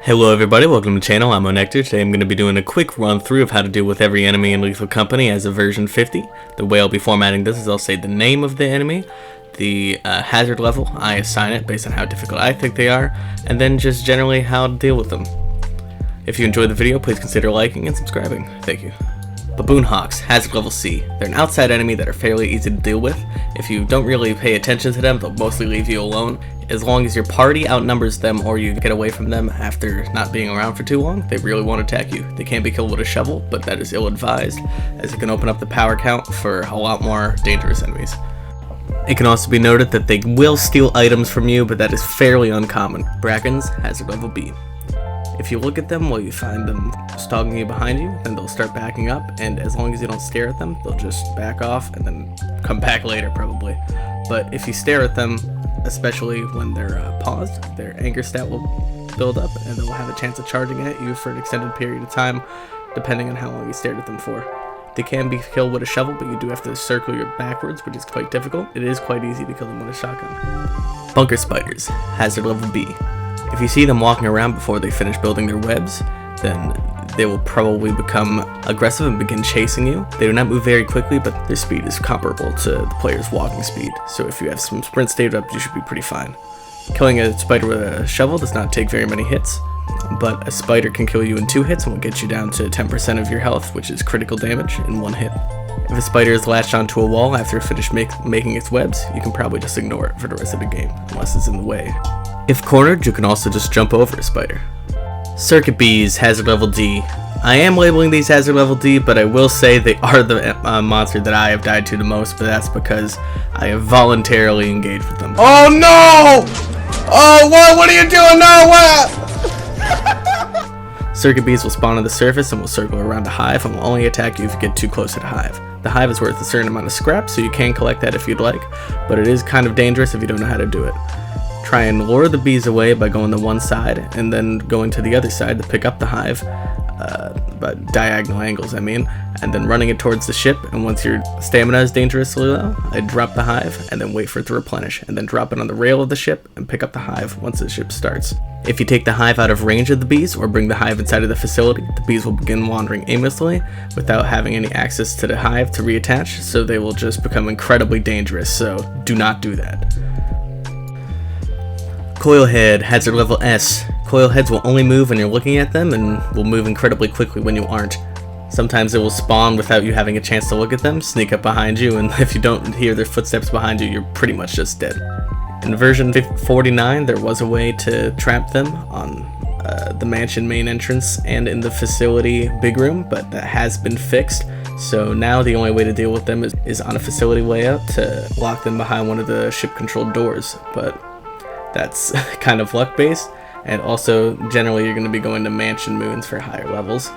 Hello everybody, welcome to the channel. I'm Nectar. Today I'm going to be doing a quick run through of how to deal with every enemy in Lethal Company as a version 50. The way I'll be formatting this is I'll say the name of the enemy, the hazard level, I assign it based on how difficult I think they are, and then just generally how to deal with them. If you enjoyed the video, please consider liking and subscribing. Thank you. Baboon Hawks, hazard level C. They're an outside enemy that are fairly easy to deal with. If you don't really pay attention to them, they'll mostly leave you alone. As long as your party outnumbers them or you get away from them after not being around for too long, they really won't attack you. They can be killed with a shovel, but that is ill-advised, as it can open up the power count for a lot more dangerous enemies. It can also be noted that they will steal items from you, but that is fairly uncommon. Brackens, hazard level B. If you look at them while you find them stalking you behind you, then they'll start backing up, and as long as you don't stare at them, they'll just back off and then come back later probably. But if you stare at them, especially when they're paused, their anger stat will build up and they'll have a chance of charging at you for an extended period of time, depending on how long you stared at them for. They can be killed with a shovel, but you do have to circle your backwards, which is quite difficult. It is quite easy to kill them with a shotgun. Bunker spiders, hazard level B. If you see them walking around before they finish building their webs, then they will probably become aggressive and begin chasing you. They do not move very quickly, but their speed is comparable to the player's walking speed, so if you have some sprint saved up, you should be pretty fine. Killing a spider with a shovel does not take very many hits, but a spider can kill you in 2 hits and will get you down to 10% of your health, which is critical damage in 1 hit. If a spider is latched onto a wall after it finishes making its webs, you can probably just ignore it for the rest of the game, unless it's in the way. If cornered, you can also just jump over a spider. Circuit bees, hazard level D. I am labeling these hazard level D, but I will say they are the monster that I have died to the most, but that's because I have voluntarily engaged with them. Oh no! Oh, what are you doing now? What? Circuit bees will spawn on the surface and will circle around the hive and will only attack you if you get too close to the hive. The hive is worth a certain amount of scrap, so you can collect that if you'd like, but it is kind of dangerous if you don't know how to do it. Try and lure the bees away by going to one side and then going to the other side to pick up the hive, but diagonal angles I mean, and then running it towards the ship, and once your stamina is dangerously low, I drop the hive and then wait for it to replenish, and then drop it on the rail of the ship and pick up the hive once the ship starts. If you take the hive out of range of the bees or bring the hive inside of the facility, the bees will begin wandering aimlessly without having any access to the hive to reattach, so they will just become incredibly dangerous, so do not do that. Coilhead, hazard level S. Coilheads will only move when you're looking at them and will move incredibly quickly when you aren't. Sometimes it will spawn without you having a chance to look at them, sneak up behind you, and if you don't hear their footsteps behind you, you're pretty much just dead. In version 49, there was a way to trap them on the mansion main entrance and in the facility big room, but that has been fixed. So now the only way to deal with them is on a facility layout to lock them behind one of the ship-controlled doors, but that's kind of luck-based, and also generally you're going to be going to mansion moons for higher levels,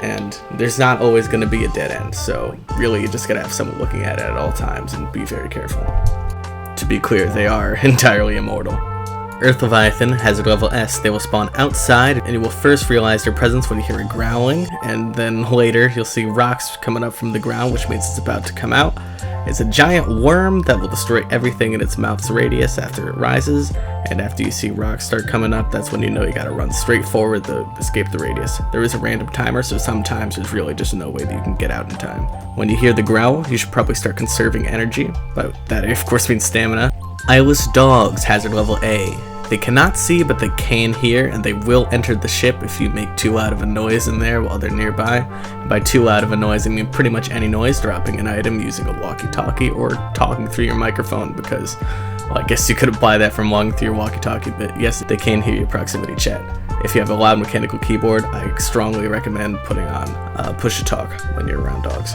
and there's not always going to be a dead end, so really you just got to have someone looking at it at all times and be very careful. To be clear, they are entirely immortal. Earth Leviathan, hazard level S. They will spawn outside, and you will first realize their presence when you hear a growling, and then later you'll see rocks coming up from the ground, which means it's about to come out. It's a giant worm that will destroy everything in its mouth's radius after it rises, and after you see rocks start coming up, that's when you know you gotta run straight forward to escape the radius. There is a random timer, so sometimes there's really just no way that you can get out in time. When you hear the growl, you should probably start conserving energy, but that of course means stamina. Eyeless dogs, hazard level A. They cannot see, but they can hear, and they will enter the ship if you make too loud of a noise in there while they're nearby. By too loud of a noise, I mean pretty much any noise, dropping an item, using a walkie-talkie, or talking through your microphone, because, well, I guess you could apply that from walking through your walkie-talkie, but yes, they can hear your proximity chat. If you have a loud mechanical keyboard, I strongly recommend putting on push-to-talk when you're around dogs.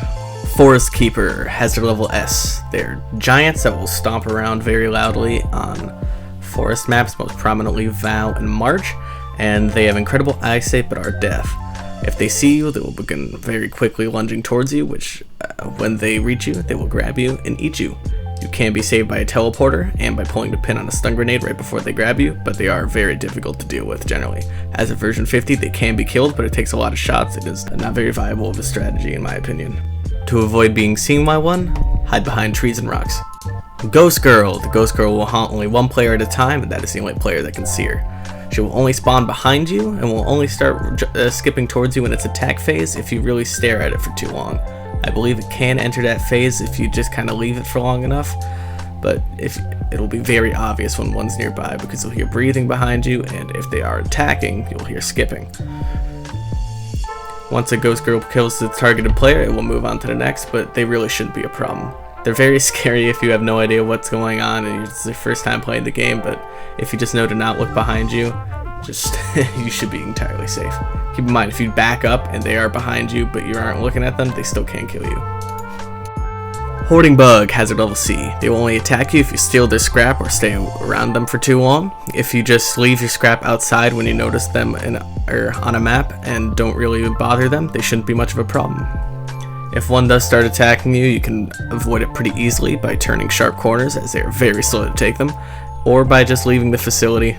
Forest Keeper, hazard level S. They're giants that will stomp around very loudly on forest maps, most prominently Vow and March, and they have incredible eyesight but are deaf. If they see you, they will begin very quickly lunging towards you, which when they reach you, they will grab you and eat you. You can be saved by a teleporter and by pulling the pin on a stun grenade right before they grab you, but they are very difficult to deal with generally. As of version 50, they can be killed, but it takes a lot of shots. It is not very viable of a strategy in my opinion. To avoid being seen by one, hide behind trees and rocks. Ghost Girl. The Ghost Girl will haunt only one player at a time, and that is the only player that can see her. She will only spawn behind you and will only start skipping towards you in its attack phase if you really stare at it for too long. I believe it can enter that phase if you just kind of leave it for long enough, but it'll be very obvious when one's nearby because you'll hear breathing behind you, and if they are attacking, you'll hear skipping. Once a ghost girl kills the targeted player, it will move on to the next, but they really shouldn't be a problem. They're very scary if you have no idea what's going on and it's your first time playing the game, but if you just know to not look behind you, you should be entirely safe. Keep in mind, if you back up and they are behind you but you aren't looking at them, they still can't kill you. Hoarding Bug, Hazard level C. They will only attack you if you steal their scrap or stay around them for too long. If you just leave your scrap outside when you notice them on a map and don't really bother them, they shouldn't be much of a problem. If one does start attacking you, you can avoid it pretty easily by turning sharp corners, as they are very slow to take them, or by just leaving the facility.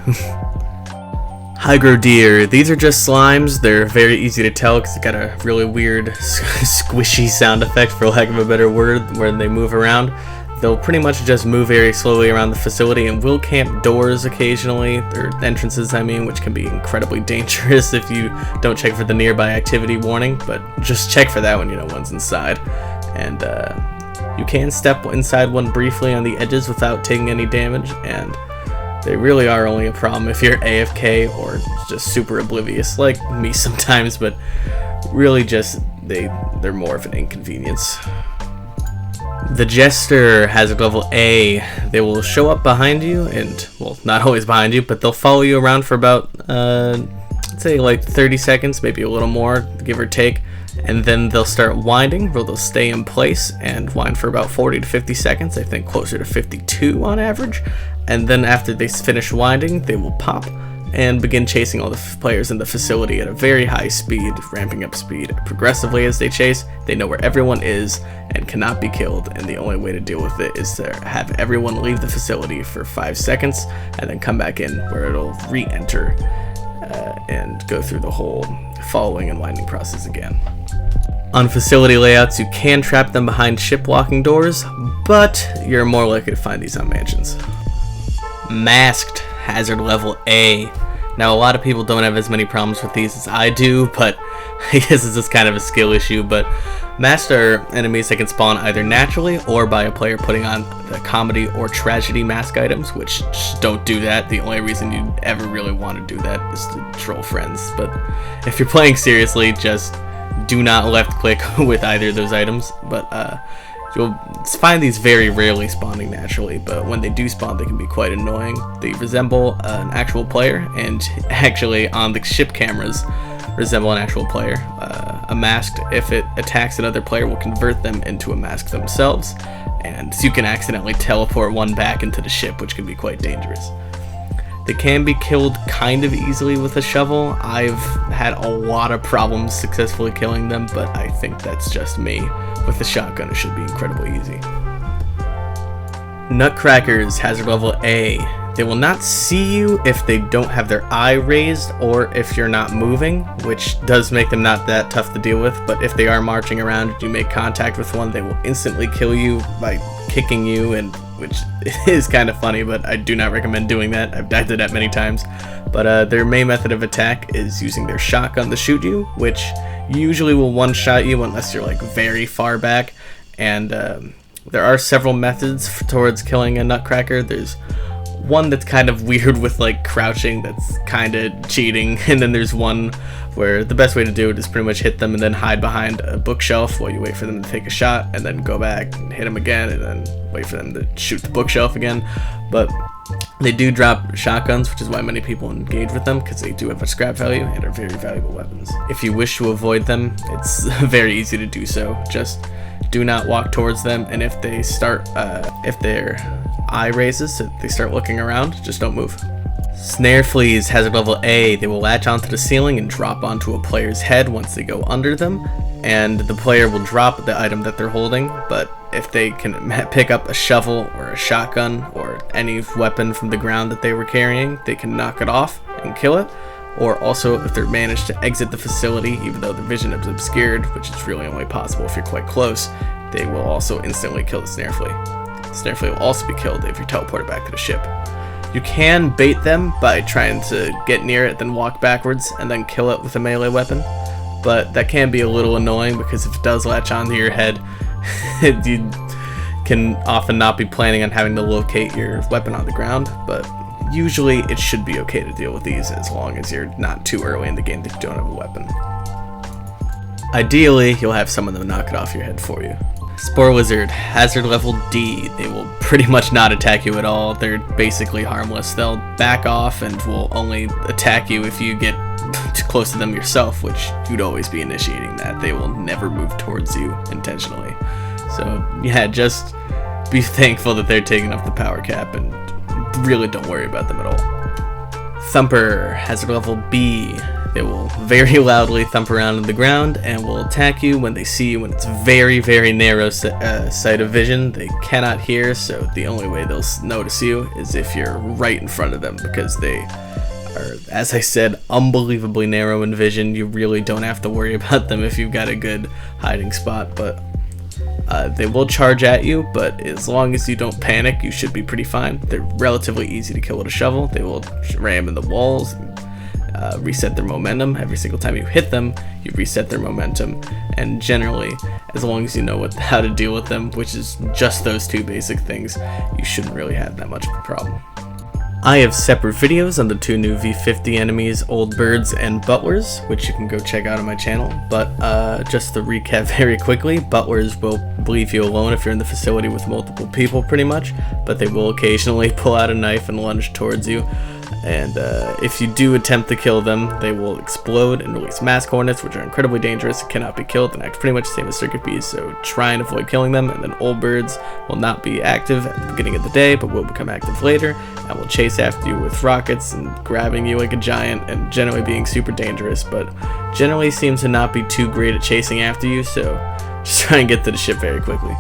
Hygro Deer. These are just slimes. They're very easy to tell because they got a really weird squishy sound effect, for lack of a better word, when they move around. They'll pretty much just move very slowly around the facility and will camp doors occasionally, or entrances I mean, which can be incredibly dangerous if you don't check for the nearby activity warning, but just check for that when you know one's inside. And you can step inside one briefly on the edges without taking any damage, and they really are only a problem if you're AFK or just super oblivious like me sometimes, but really just they're more of an inconvenience. The Jester, Hazard level A. They will show up behind you and, well, not always behind you, but they'll follow you around for about, let's say like 30 seconds, maybe a little more, give or take. And then they'll start winding, where they'll stay in place and wind for about 40 to 50 seconds, I think closer to 52 on average. And then after they finish winding, they will pop and begin chasing all the players in the facility at a very high speed, ramping up speed progressively as they chase. They know where everyone is and cannot be killed, and the only way to deal with it is to have everyone leave the facility for 5 seconds and then come back in, where it'll re-enter and go through the whole following and winding process again. On facility layouts, you can trap them behind ship walking doors, but you're more likely to find these on mansions. Masked, Hazard level A. Now, a lot of people don't have as many problems with these as I do, but I guess it's just kind of a skill issue. But masked are enemies that can spawn either naturally or by a player putting on the comedy or tragedy mask items, which just don't do that. The only reason you ever really want to do that is to troll friends. But if you're playing seriously, just do not left click with either of those items. But you'll find these very rarely spawning naturally, but when they do spawn, they can be quite annoying. They resemble an actual player, and actually on the ship cameras resemble an actual player. A masked, if it attacks another player, will convert them into a mask themselves, and you can accidentally teleport one back into the ship, which can be quite dangerous. They can be killed kind of easily with a shovel. I've had a lot of problems successfully killing them, but I think that's just me. With the shotgun, it should be incredibly easy. Nutcrackers, Hazard level A. They will not see you if they don't have their eye raised or if you're not moving, which does make them not that tough to deal with, but if they are marching around and you make contact with one, they will instantly kill you by kicking you, and which is kind of funny, but I do not recommend doing that. I've died to that many times. But their main method of attack is using their shotgun to shoot you, which usually will one-shot you unless you're like very far back. And there are several methods towards killing a Nutcracker. There's one that's kind of weird with like crouching, that's kind of cheating, and then there's one where the best way to do it is pretty much hit them and then hide behind a bookshelf while you wait for them to take a shot, and then go back and hit them again and then wait for them to shoot the bookshelf again. But they do drop shotguns, which is why many people engage with them, because they do have a scrap value and are very valuable weapons. If you wish to avoid them, it's very easy to do so. Just do not walk towards them, and if they start, if their eye raises, so they start looking around, just don't move. Snare fleas, Hazard level A. They will latch onto the ceiling and drop onto a player's head once they go under them, and the player will drop the item that they're holding, but if they can pick up a shovel or a shotgun or any weapon from the ground that they were carrying, they can knock it off and kill it. Or also, if they're managed to exit the facility, even though their vision is obscured, which is really only possible if you're quite close, they will also instantly kill the snare flea. The snare flea will also be killed if you're teleported back to the ship. You can bait them by trying to get near it, then walk backwards, and then kill it with a melee weapon. But that can be a little annoying because if it does latch onto your head, you can often not be planning on having to locate your weapon on the ground. But usually it should be okay to deal with these as long as you're not too early in the game that you don't have a weapon. Ideally, you'll have some of them knock it off your head for you. Spore Lizard, Hazard level D. They will pretty much not attack you at all. They're basically harmless. They'll back off and will only attack you if you get too close to them yourself, which you'd always be initiating that. They will never move towards you intentionally. So yeah, just be thankful that they're taking up the power cap and really don't worry about them at all. Thumper, Hazard level B. They will very loudly thump around on the ground and will attack you when they see you when it's very, very narrow sight of vision. They cannot hear, so the only way they'll notice you is if you're right in front of them, because they are, as I said, unbelievably narrow in vision. You really don't have to worry about them if you've got a good hiding spot, but they will charge at you, but as long as you don't panic, you should be pretty fine. They're relatively easy to kill with a shovel. They will ram in the walls, reset their momentum. Every single time you hit them, you reset their momentum, and generally, as long as you know how to deal with them, which is just those two basic things, you shouldn't really have that much of a problem. I have separate videos on the two new V50 enemies, Old Birds and Butlers, which you can go check out on my channel. But just to recap very quickly, Butlers will leave you alone if you're in the facility with multiple people pretty much, but they will occasionally pull out a knife and lunge towards you. And if you do attempt to kill them, they will explode and release mask hornets, which are incredibly dangerous and cannot be killed and act pretty much the same as circuit bees, so try and avoid killing them. And then Old Birds will not be active at the beginning of the day, but will become active later, and will chase after you with rockets and grabbing you like a giant, and generally being super dangerous, but generally seems to not be too great at chasing after you, so just try and get to the ship very quickly.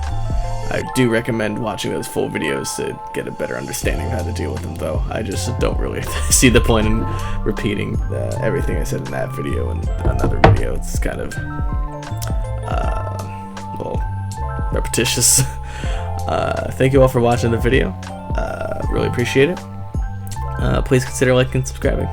I do recommend watching those full videos to get a better understanding of how to deal with them, though. I just don't really see the point in repeating everything I said in that video and another video. It's kind of, well, repetitious. Thank you all for watching the video. Really appreciate it. Please consider liking and subscribing.